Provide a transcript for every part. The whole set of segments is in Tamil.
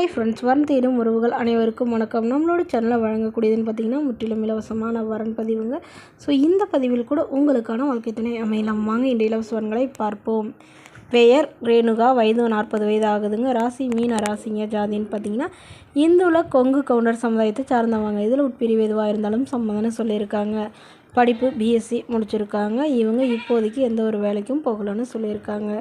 ஹாய் ஃப்ரெண்ட்ஸ், வரன் தேடும் உறவுகள் அனைவருக்கும் வணக்கம். நம்மளோட சேனலில் வழங்கக்கூடியதுன்னு பார்த்திங்கன்னா முற்றிலும் இலவசமான வரன் பதிவுங்க. ஸோ இந்த பதிவில் கூட உங்களுக்கான வாழ்க்கை துணை அமையலாம். வாங்க இந்த இலவச வரன்களை பார்ப்போம். பெயர் ரேணுகா, வயது 40 வயது ஆகுதுங்க. ராசி மீன ராசிங்க. ஜாதின்னு பார்த்திங்கன்னா இந்துல கொங்கு கவுண்டர் சமுதாயத்தை சார்ந்தவங்க. இதில் உட்பிரிவு எதுவாக இருந்தாலும் சம்மதம்னு சொல்லியிருக்காங்க. படிப்பு பிஎஸ்சி முடிச்சிருக்காங்க. இவங்க இப்போதைக்கு எந்த ஒரு வேலைக்கும் போகலன்னு சொல்லியிருக்காங்க.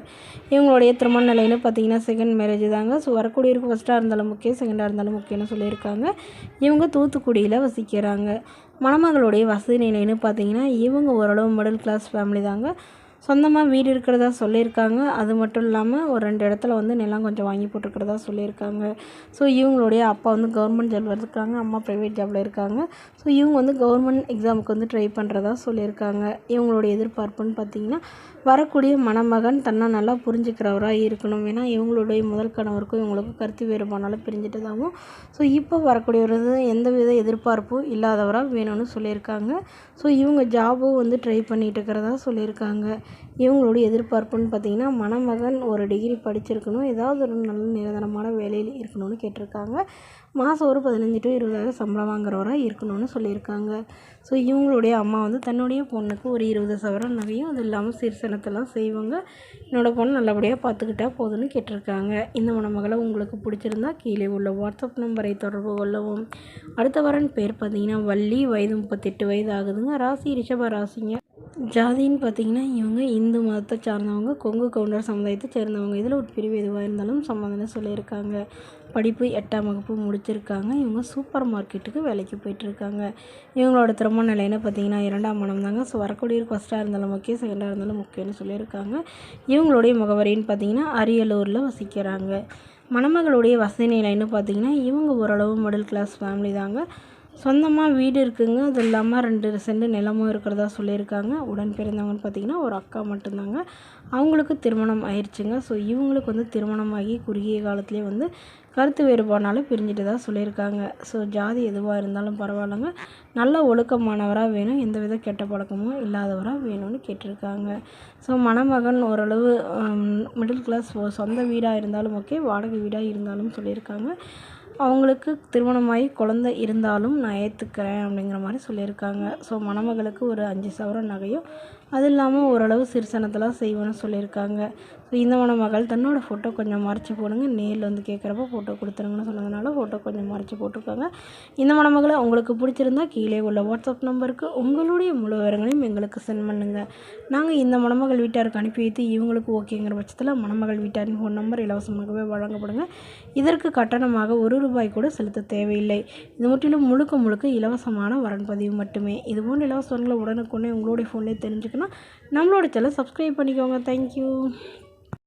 இவங்களுடைய திருமண நிலைன்னு பார்த்திங்கன்னா செகண்ட் மேரேஜ் தாங்க. ஸோ வரக்கூடியவருக்கு ஃபஸ்ட்டாக இருந்தாலும் முக்கியம், செகண்டாக இருந்தாலும் முக்கியம்னு சொல்லியிருக்காங்க. இவங்க தூத்துக்குடியில் வசிக்கிறாங்க. மணமகளுடைய வசதி நிலைன்னு பார்த்திங்கன்னா இவங்க ஓரளவு மிடில் கிளாஸ் ஃபேமிலி தாங்க. சொந்தமாக வீடு இருக்கிறதா சொல்லியிருக்காங்க. அது மட்டும் இல்லாமல் ஒரு 2 இடத்துல நிலம் கொஞ்சம் வாங்கி போட்டிருக்கிறதா சொல்லியிருக்காங்க. ஸோ இவங்களுடைய அப்பா கவர்மெண்ட் ஜாபில் இருக்காங்க, அம்மா ப்ரைவேட் ஜாபில் இருக்காங்க. ஸோ இவங்க கவர்மெண்ட் எக்ஸாமுக்கு ட்ரை பண்ணுறதா சொல்லியிருக்காங்க. இவங்களுடைய எதிர்பார்ப்புன்னு பார்த்திங்கன்னா வரக்கூடிய மணமகன் தன்னை நல்லா புரிஞ்சுக்கிறவராக இருக்கணும். ஏன்னா இவங்களுடைய முதல் கணவருக்கும் இவங்களுக்கும் கருத்து வேறுபாடாலும் பிரிஞ்சுட்டதாகவும், ஸோ இப்போ வரக்கூடியவர் எந்தவித எதிர்பார்ப்பும் இல்லாதவராக வேணும்னு சொல்லியிருக்காங்க. ஸோ இவங்க ஜாபும் ட்ரை பண்ணிகிட்டு இருக்கிறதா சொல்லியிருக்காங்க. இவங்களுடைய எதிர்பார்ப்புன்னு பார்த்திங்கன்னா மணமகன் ஒரு டிகிரி படிச்சிருக்கணும், ஏதாவது ஒரு நல்ல நிரந்தரமான வேலையில் இருக்கணும்னு கேட்டிருக்காங்க. மாதம் ஒரு 15 to 20,000 சம்பளம் வாங்குறவராக இருக்கணும்னு சொல்லியிருக்காங்க. ஸோ இவங்களுடைய அம்மா தன்னுடைய பொண்ணுக்கு ஒரு 20 சவரன் நகையும் அது இல்லாமல் சீர்சனத்தெல்லாம் செய்வாங்க. என்னோடய பொண்ணு நல்லபடியாக பார்த்துக்கிட்டா போதும்னு கேட்டிருக்காங்க. இந்த மணமகளை உங்களுக்கு பிடிச்சிருந்தா கீழே உள்ள வாட்ஸ்அப் நம்பரை தொடர்பு கொள்ளவும். அடுத்த வரன் பேர் பார்த்திங்கன்னா வள்ளி, வயது 38 வயது ஆகுதுங்க. ராசி ரிஷப ராசிங்க. ஜாதின்னு பார்த்திங்கன்னா இவங்க இந்து மதத்தை சார்ந்தவங்க, கொங்கு கவுண்டர் சமுதாயத்தை சேர்ந்தவங்க. இதில் உட்பிரிவு எதுவாக இருந்தாலும் சம்மதம்னு சொல்லியிருக்காங்க. படிப்பு 8ஆம் வகுப்பு முடிச்சிருக்காங்க. இவங்க சூப்பர் மார்க்கெட்டுக்கு வேலைக்கு போயிட்டுருக்காங்க. இவங்களோட திருமண நிலைன்னு பார்த்திங்கன்னா 2ஆம் மனம் தாங்க. ஸோ வரக்கூடியவருக்கு ஃபஸ்ட்டாக இருந்தாலும் முக்கியம், செகண்டாக இருந்தாலும் முக்கியம்னு சொல்லியிருக்காங்க. இவங்களுடைய முகவரின்னு பார்த்திங்கன்னா அரியலூரில் வசிக்கிறாங்க. மணமகளுடைய வசதி நிலைன்னு பார்த்திங்கன்னா இவங்க ஓரளவு மிடில் கிளாஸ் ஃபேமிலி தாங்க. சொந்தமாக வீடு இருக்குங்க. அது இல்லாமல் 2 சென்ட் நிலமும் இருக்கிறதா சொல்லியிருக்காங்க. உடன் பிறந்தவங்கன்னு பார்த்திங்கன்னா ஒரு அக்கா மட்டும்தாங்க. அவங்களுக்கு திருமணம் ஆயிடுச்சுங்க. ஸோ இவங்களுக்கு திருமணமாகி குறுகிய காலத்துலேயே கருத்து வேறுபாடுனால பிரிஞ்சுட்டு தான் சொல்லியிருக்காங்க. ஸோ ஜாதி எதுவாக இருந்தாலும் பரவாயில்லைங்க, நல்ல ஒழுக்கமானவராக வேணும், எந்தவித கெட்ட பழக்கமும் இல்லாதவராக வேணும்னு கேட்டிருக்காங்க. ஸோ மணமகன் ஓரளவு மிடில் கிளாஸ், சொந்த வீடாக இருந்தாலும் ஓகே, வாடகை வீடாக இருந்தாலும் சொல்லியிருக்காங்க. அவங்களுக்கு திருமணமாகி குழந்தை இருந்தாலும் நான் ஏற்றுக்கிறேன் அப்படிங்கிற மாதிரி சொல்லியிருக்காங்க. ஸோ மணமகளுக்கு ஒரு 5 சவரன் நகையும் அது இல்லாமல் ஓரளவு சிறுசனத்தெல்லாம் செய்வேன்னு சொல்லியிருக்காங்க. ஸோ இந்த மணமகள் தன்னோட ஃபோட்டோ கொஞ்சம் மறைச்சி போடுங்க, நேரில் கேட்குறப்ப ஃபோட்டோ கொடுத்துருங்கன்னு சொன்னதுனால ஃபோட்டோ கொஞ்சம் மறைச்சி போட்டிருக்காங்க. இந்த மணமகளை உங்களுக்கு பிடிச்சிருந்தா கீழே உள்ள வாட்ஸ்அப் நம்பருக்கு உங்களுடைய முழு விவரங்களையும் எங்களுக்கு சென்ட் பண்ணுங்கள். நாங்கள் இந்த மணமகள் வீட்டாருக்கு அனுப்பி வைத்து இவங்களுக்கு ஓகேங்கிற பட்சத்தில் மணமகள் வீட்டாரின் ஃபோன் நம்பர் இலவசமாகவே வழங்கப்படுங்க. இதற்கு கட்டணமாக ₹1 கூட செலுத்த தேவையில்லை. இது முற்றிலும் முழுக்க இலவசமான வரன் பதிவு மட்டுமே. இதுபோன்ற இலவசங்களை உடனுக்குடனே உங்களுடைய ஃபோன்லேயே தெரிஞ்சுக்கணும். நம்மளோட சேனலை சப்ஸ்கிரைப் பண்ணிக்கோங்க. தேங்க்யூ.